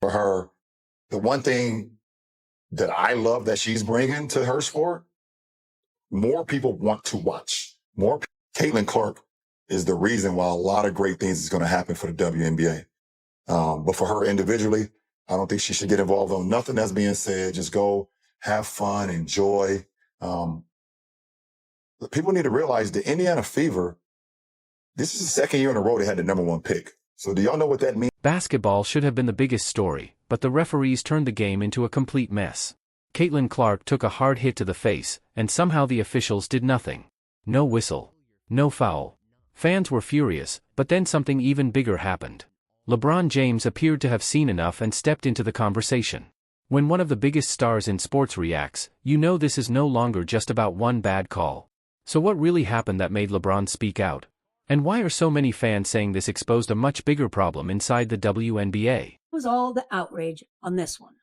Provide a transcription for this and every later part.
For her, the one thing that I love that she's bringing to her sport, more people want to watch. Caitlin Clark is the reason why a lot of great things is going to happen for the WNBA. But for her individually, I don't think she should get involved on nothing that's being said. Just go have fun, enjoy. People need to realize the Indiana Fever, this is the second year in a row they had the #1 pick. So do y'all know what that means? Basketball should have been the biggest story, but the referees turned the game into a complete mess. Caitlin Clark took a hard hit to the face, and somehow the officials did nothing. No whistle. No foul. Fans were furious, but then something even bigger happened. LeBron James appeared to have seen enough and stepped into the conversation. When one of the biggest stars in sports reacts, you know this is no longer just about one bad call. So what really happened that made LeBron speak out? And why are so many fans saying this exposed a much bigger problem inside the WNBA? Was all the outrage on this one.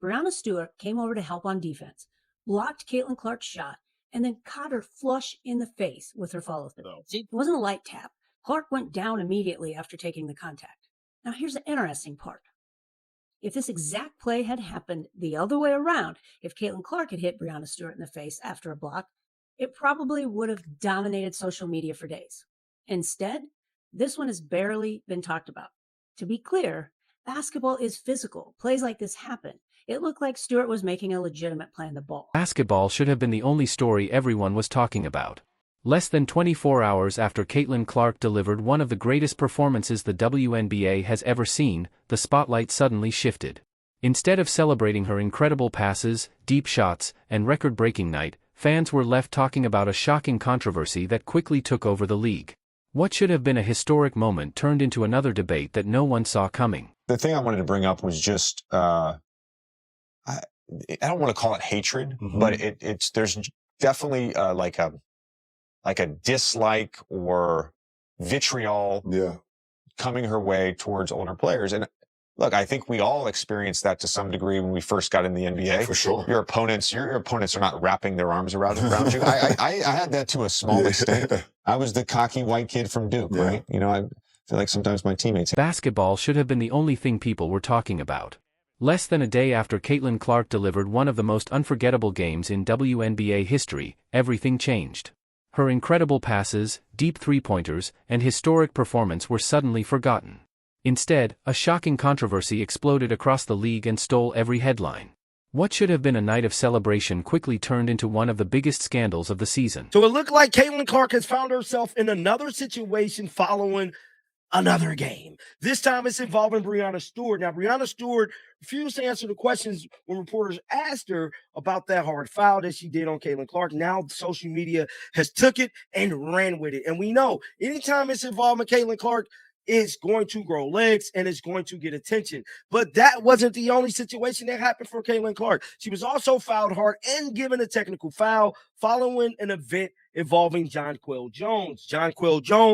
Breanna Stewart came over to help on defense, blocked Caitlin Clark's shot, and then caught her flush in the face with her follow-through. It wasn't a light tap. Clark went down immediately after taking the contact. Now here's the interesting part. If this exact play had happened the other way around, if Caitlin Clark had hit Breanna Stewart in the face after a block, it probably would have dominated social media for days. Instead, this one has barely been talked about. To be clear, basketball is physical. Plays like this happen. It looked like Stewart was making a legitimate play on the ball. Basketball should have been the only story everyone was talking about. Less than 24 hours after Caitlin Clark delivered one of the greatest performances the WNBA has ever seen, the spotlight suddenly shifted. Instead of celebrating her incredible passes, deep shots, and record-breaking night, fans were left talking about a shocking controversy that quickly took over the league. What should have been a historic moment turned into another debate that no one saw coming. The thing I wanted to bring up was just, I don't want to call it hatred, but there's definitely like a dislike or vitriol coming her way towards older players. And look, I think we all experienced that to some degree when we first got in the NBA. For sure. Your opponents are not wrapping their arms around you. I had that to a small extent. I was the cocky white kid from Duke, right? You know, I feel like sometimes my teammates. Basketball should have been the only thing people were talking about. Less than a day after Caitlin Clark delivered one of the most unforgettable games in WNBA history, everything changed. Her incredible passes, deep three-pointers, and historic performance were suddenly forgotten. Instead, a shocking controversy exploded across the league and stole every headline. What should have been a night of celebration quickly turned into one of the biggest scandals of the season. So it looked like Caitlin Clark has found herself in another situation following another game. This time it's involving Breanna Stewart. Now, Breanna Stewart refused to answer the questions when reporters asked her about that hard foul that she did on Caitlin Clark. Now social media has took it and ran with it. And we know anytime it's involving Caitlin Clark, it's going to grow legs and it's going to get attention. But that wasn't the only situation that happened for Caitlin Clark. She was also fouled hard and given a technical foul following an event involving Jonquel Jones.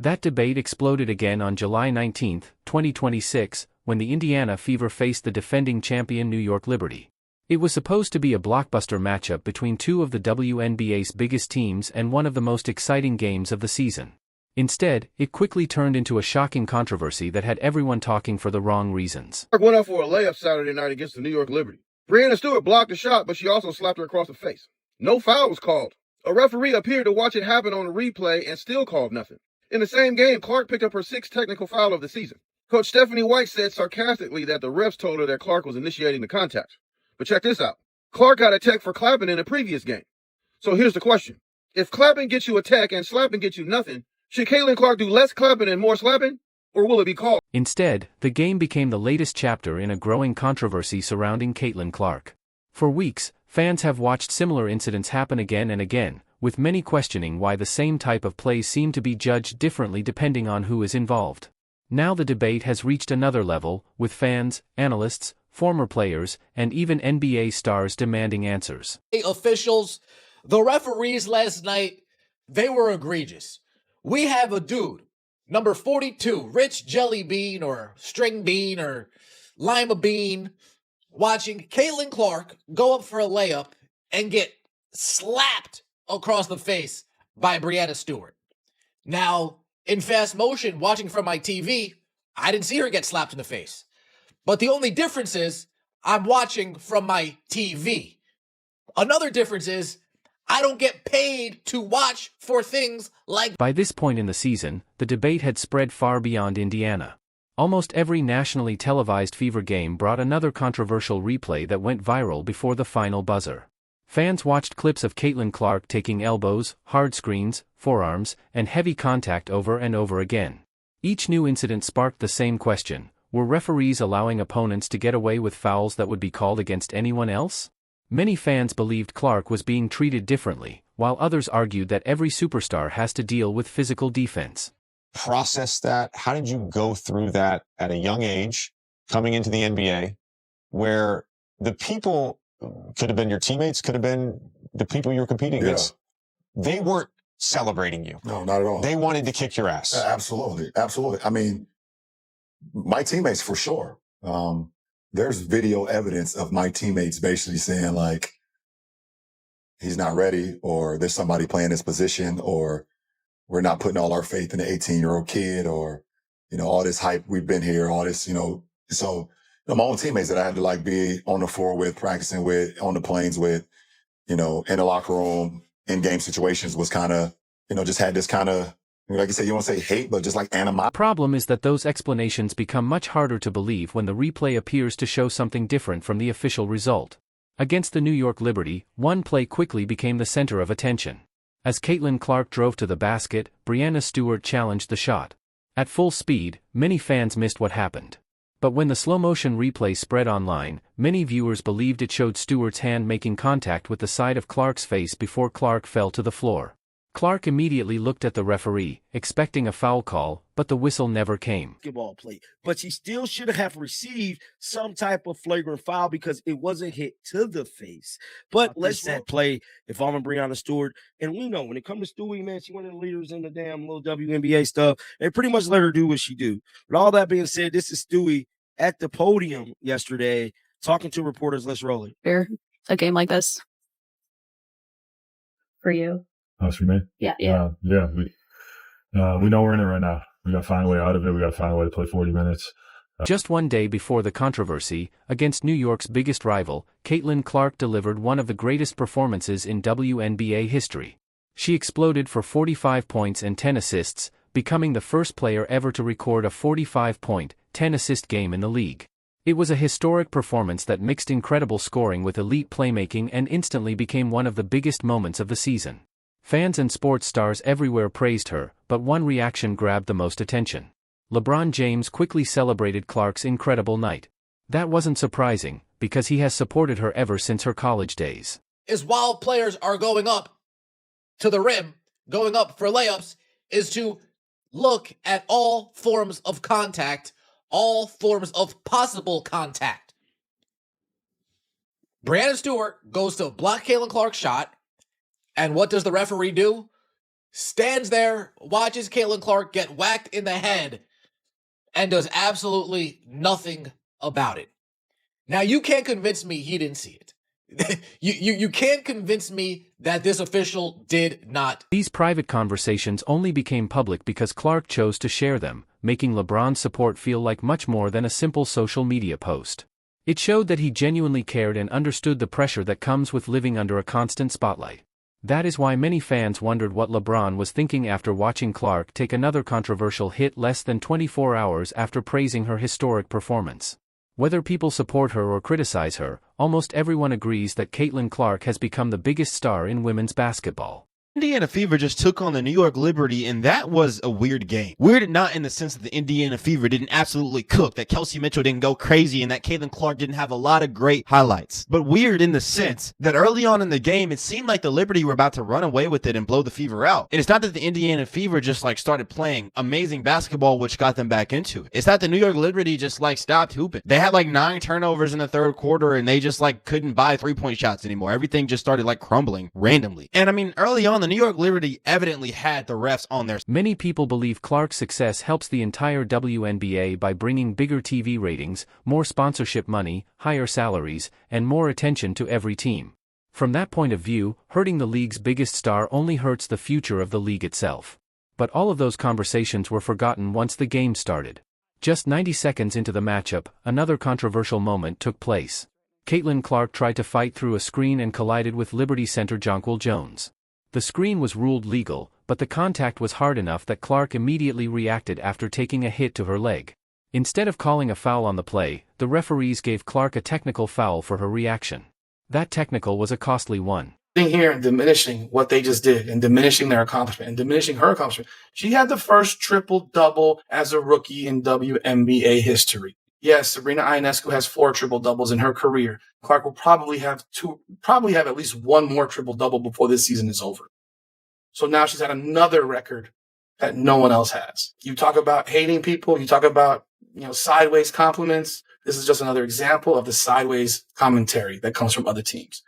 That debate exploded again on July 19, 2026, when the Indiana Fever faced the defending champion New York Liberty. It was supposed to be a blockbuster matchup between two of the WNBA's biggest teams and one of the most exciting games of the season. Instead, it quickly turned into a shocking controversy that had everyone talking for the wrong reasons. Clark went up for a layup Saturday night against the New York Liberty. Breanna Stewart blocked the shot, but she also slapped her across the face. No foul was called. A referee appeared to watch it happen on a replay and still called nothing. In the same game, Clark picked up her 6th technical foul of the season. Coach Stephanie White said sarcastically that the refs told her that Clark was initiating the contact. But check this out. Clark got a tech for clapping in a previous game. So here's the question. If clapping gets you a tech and slapping gets you nothing, should Caitlin Clark do less clapping and more slapping? Or will it be called? Instead, the game became the latest chapter in a growing controversy surrounding Caitlin Clark. For weeks, fans have watched similar incidents happen again and again, with many questioning why the same type of plays seem to be judged differently depending on who is involved. Now the debate has reached another level, with fans, analysts, former players, and even NBA stars demanding answers. Officials, the referees last night, they were egregious. We have a dude, number 42, Rich Jelly Bean or String Bean or Lima Bean, watching Caitlin Clark go up for a layup and get slapped across the face by Breanna Stewart. Now, in fast motion, watching from my TV, I didn't see her get slapped in the face. But the only difference is I'm watching from my TV. Another difference is I don't get paid to watch for things like. By this point in the season, the debate had spread far beyond Indiana. Almost every nationally televised Fever game brought another controversial replay that went viral before the final buzzer. Fans watched clips of Caitlin Clark taking elbows, hard screens, forearms, and heavy contact over and over again. Each new incident sparked the same question: were referees allowing opponents to get away with fouls that would be called against anyone else? Many fans believed Clark was being treated differently, while others argued that every superstar has to deal with physical defense. Process that? How did you go through that at a young age, coming into the NBA, where the people could have been your teammates, could have been the people you were competing against? They weren't celebrating you. No, not at all. They wanted to kick your ass. Absolutely. Absolutely. I mean, my teammates for sure. There's video evidence of my teammates basically saying like, he's not ready, or there's somebody playing this position, or we're not putting all our faith in the 18-year-old kid, or, all this hype, we've been here, all this, so my own teammates that I had to like be on the floor with, practicing with, on the planes with, in the locker room, in game situations was kind of, just had this kind of, like you said, you want to say hate, but just like animosity. The problem is that those explanations become much harder to believe when the replay appears to show something different from the official result. Against the New York Liberty, one play quickly became the center of attention. As Caitlin Clark drove to the basket, Breanna Stewart challenged the shot. At full speed, many fans missed what happened. But when the slow-motion replay spread online, many viewers believed it showed Stewart's hand making contact with the side of Clark's face before Clark fell to the floor. Clark immediately looked at the referee, expecting a foul call, but the whistle never came. Basketball play, but she still should have received some type of flagrant foul because it wasn't hit to the face. But let's that play involving Breanna Stewart, and we know when it comes to Stewie, man, she's one of the leaders in the damn little WNBA stuff. They pretty much let her do what she do. But all that being said, this is Stewie at the podium yesterday talking to reporters. Let's roll it. Fair, a game like this for you. Oh, for me? Yeah. We know we're in it right now. We got to find a way out of it. We got to find a way to play 40 minutes. Just one day before the controversy, against New York's biggest rival, Caitlin Clark delivered one of the greatest performances in WNBA history. She exploded for 45 points and 10 assists, becoming the first player ever to record a 45-point, 10-assist game in the league. It was a historic performance that mixed incredible scoring with elite playmaking and instantly became one of the biggest moments of the season. Fans and sports stars everywhere praised her, but one reaction grabbed the most attention. LeBron James quickly celebrated Clark's incredible night. That wasn't surprising, because he has supported her ever since her college days. Is while players are going up to the rim, going up for layups, is to look at all forms of contact, all forms of possible contact. Breanna Stewart goes to block Caitlin Clark's shot, and what does the referee do? Stands there, watches Caitlin Clark get whacked in the head, and does absolutely nothing about it. Now, you can't convince me he didn't see it. you can't convince me that this official did not. These private conversations only became public because Clark chose to share them, making LeBron's support feel like much more than a simple social media post. It showed that he genuinely cared and understood the pressure that comes with living under a constant spotlight. That is why many fans wondered what LeBron was thinking after watching Clark take another controversial hit less than 24 hours after praising her historic performance. Whether people support her or criticize her, almost everyone agrees that Caitlin Clark has become the biggest star in women's basketball. Indiana Fever just took on the New York Liberty, and that was a weird game. Weird not in the sense that the Indiana Fever didn't absolutely cook, that Kelsey Mitchell didn't go crazy, and that Caitlin Clark didn't have a lot of great highlights. But weird in the sense that early on in the game, it seemed like the Liberty were about to run away with it and blow the Fever out. And it's not that the Indiana Fever just started playing amazing basketball, which got them back into it. It's that the New York Liberty just stopped hooping. They had 9 turnovers in the third quarter, and they just couldn't buy 3-point shots anymore. Everything just started crumbling randomly. And I mean, early on, the New York Liberty evidently had the refs on their side. Many people believe Clark's success helps the entire WNBA by bringing bigger TV ratings, more sponsorship money, higher salaries, and more attention to every team. From that point of view, hurting the league's biggest star only hurts the future of the league itself. But all of those conversations were forgotten once the game started. Just 90 seconds into the matchup, another controversial moment took place. Caitlin Clark tried to fight through a screen and collided with Liberty center Jonquil Jones. The screen was ruled legal, but the contact was hard enough that Clark immediately reacted after taking a hit to her leg. Instead of calling a foul on the play, the referees gave Clark a technical foul for her reaction. That technical was a costly one. Here and diminishing what they just did and diminishing their accomplishment and diminishing her accomplishment. She had the first triple-double as a rookie in WNBA history. Yes, Sabrina Ionescu has 4 triple-doubles in her career. Clark will probably have at least one more triple-double before this season is over. So now she's had another record that no one else has. You talk about hating people, you talk about, sideways compliments. This is just another example of the sideways commentary that comes from other teams.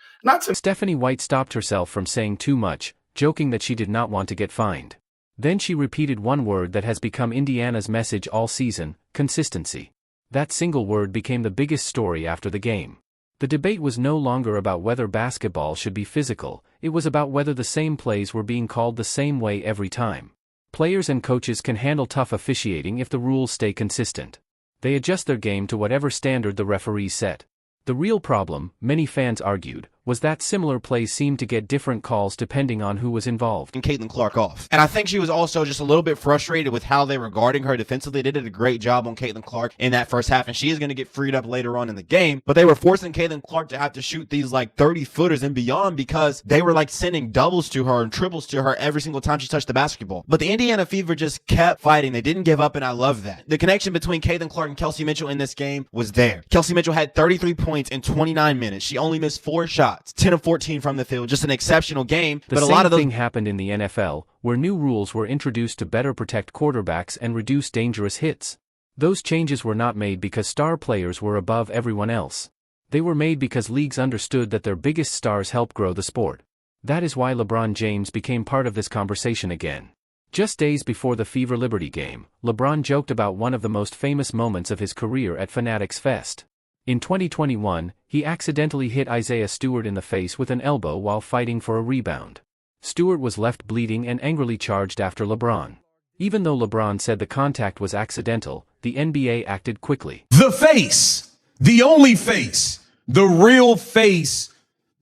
Stephanie White stopped herself from saying too much, joking that she did not want to get fined. Then she repeated one word that has become Indiana's message all season: consistency. That single word became the biggest story after the game. The debate was no longer about whether basketball should be physical, it was about whether the same plays were being called the same way every time. Players and coaches can handle tough officiating if the rules stay consistent. They adjust their game to whatever standard the referees set. The real problem, many fans argued, was that similar plays seemed to get different calls depending on who was involved. And Caitlin Clark off. And I think she was also just a little bit frustrated with how they were guarding her defensively. They did a great job on Caitlin Clark in that first half, and she is going to get freed up later on in the game. But they were forcing Caitlin Clark to have to shoot these 30-footers and beyond because they were sending doubles to her and triples to her every single time she touched the basketball. But the Indiana Fever just kept fighting. They didn't give up, and I love that. The connection between Caitlin Clark and Kelsey Mitchell in this game was there. Kelsey Mitchell had 33 points in 29 minutes. She only missed 4 shots, 10 of 14 from the field. Just an exceptional game. But a lot of thing happened in the NFL, where new rules were introduced to better protect quarterbacks and reduce dangerous hits. Those changes were not made because star players were above everyone else. They were made because leagues understood that their biggest stars help grow the sport. That is why LeBron James became part of this conversation again. Just days before the Fever Liberty game, LeBron joked about one of the most famous moments of his career at Fanatics Fest. In 2021, he accidentally hit Isaiah Stewart in the face with an elbow while fighting for a rebound. Stewart was left bleeding and angrily charged after LeBron. Even though LeBron said the contact was accidental, the NBA acted quickly. The face, the only face, the real face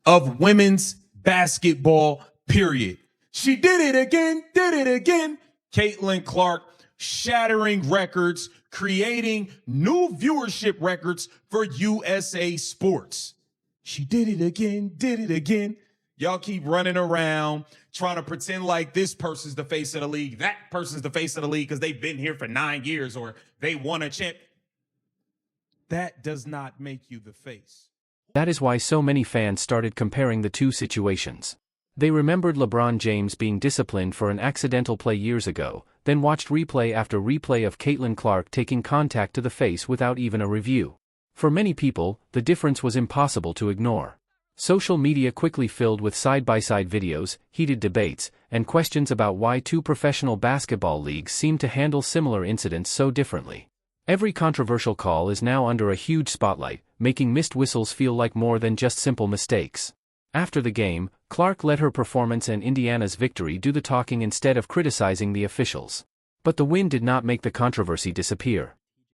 of women's basketball, period. She did it again, Caitlin Clark, shattering records, creating new viewership records for USA Sports. She did it again. Y'all keep running around trying to pretend like this person's the face of the league, that person's the face of the league because they've been here for 9 years or they won a champ. That does not make you the face. That is why so many fans started comparing the two situations. They remembered LeBron James being disciplined for an accidental play years ago, then watched replay after replay of Caitlin Clark taking contact to the face without even a review. For many people, the difference was impossible to ignore. Social media quickly filled with side-by-side videos, heated debates, and questions about why two professional basketball leagues seem to handle similar incidents so differently. Every controversial call is now under a huge spotlight, making missed whistles feel like more than just simple mistakes. After the game, Clark let her performance and Indiana's victory do the talking instead of criticizing the officials. But the win did not make the controversy disappear.